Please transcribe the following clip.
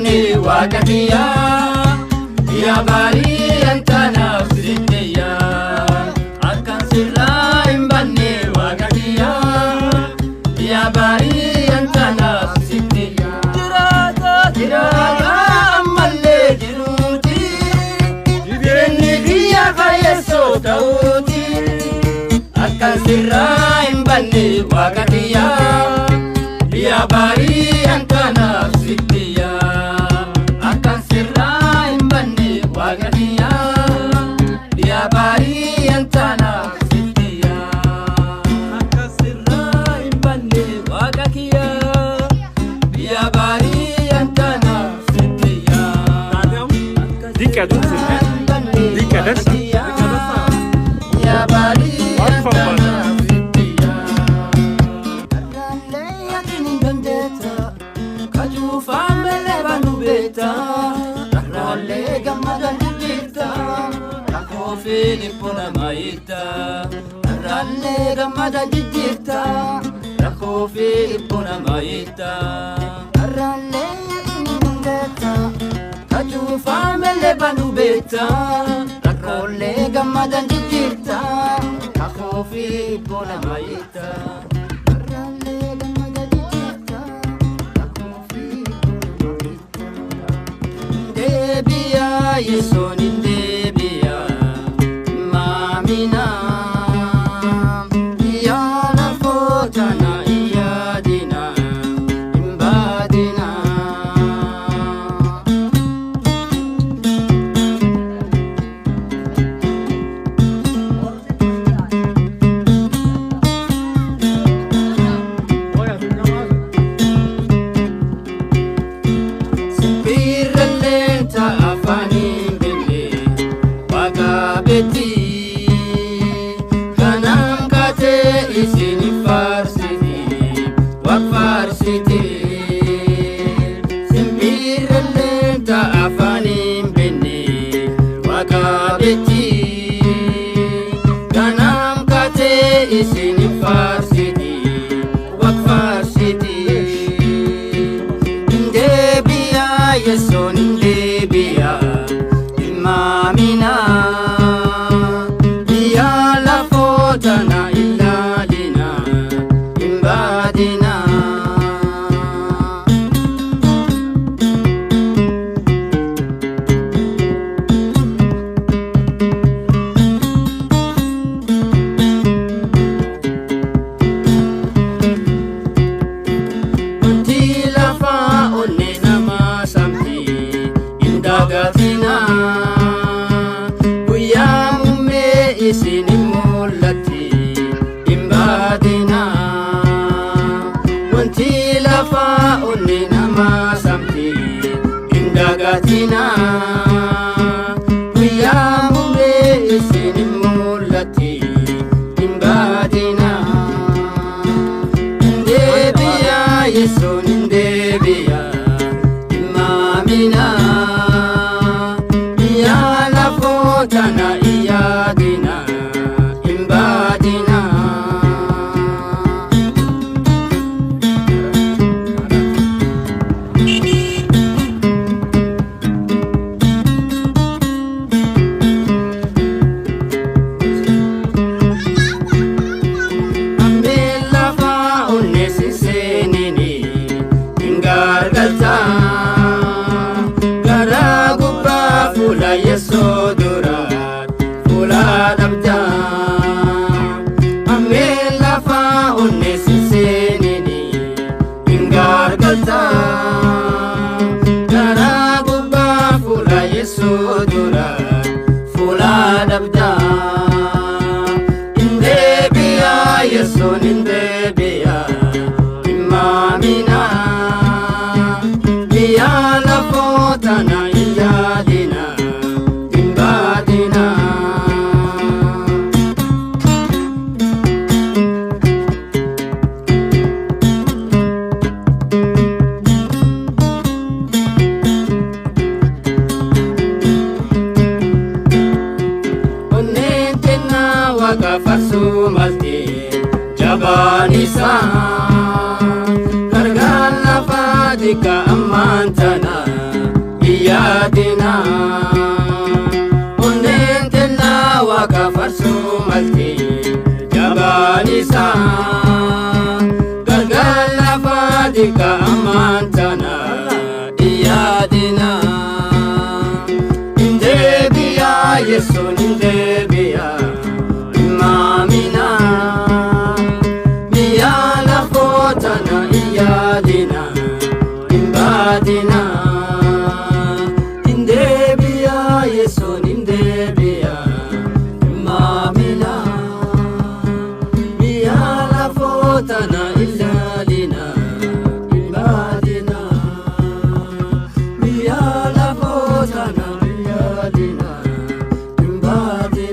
بني وقتيا يا باري أنت نفسيتيا أكن سرايم بني وقتيا يا باري أنت نفسيتيا جراتا أمالي جروتي جرني فيا خيسو توتي أكن سرايم بني وقتيا يا باري أنت نفسيتيا أكن سرايم بني وقتيا يا باري أنت نفسيتيا أكن سرايم بني وقتيا يا باري أنت نفسيتيا ديك أدوس ديك أدوس يا باري أنت Ralle gammadan jijjiirta rakkoo fi dhiphina maayita. Ralle gammadan jijjiirta rakkoo fi dhiphina maayita. Ralle ni hundeeta kajuufaa malee banuu beekta. Rakkoolee gammadan jijjiirta rakkoo fi dhiphina maayita. Yeson indebia mamina ya la fotana ya dina imbadina Spiralenta afani kanang kate isini farsiti wak farsiti simbiralenta afanim benne wakabeti kanang kate isini farsiti wak farsiti indebia yeson indebia imamina Tana illa dina imbadina Untila fa onne nama samti indagatina Kuyamume isini Imbadina wanti lafa onni nama samti indagatina kuyamume isini mulati imbadina indebia yeson indebia imamina ya la fotana iyadina imbadina gara gubba fula yeso durat fula dabda amela fa onne sisenini ingar galta gara gubba fula yeso durat fula dabda indebia yeso indebia imamina ya la fotana ya dina imbadina Onnetena waka farsu malti jabanisa Dika amantana yaadina onneen kennaa waaqa farsuu malti jabaanisa gargaar lafaa dika amantana yaadina indeebiya yesuun indeebiya imamina miya lafootana yaadina imbadina indeebiya yesuun indeebiya imamina miya lafootana yaadina imbadina miya lafootana yaadina imbadina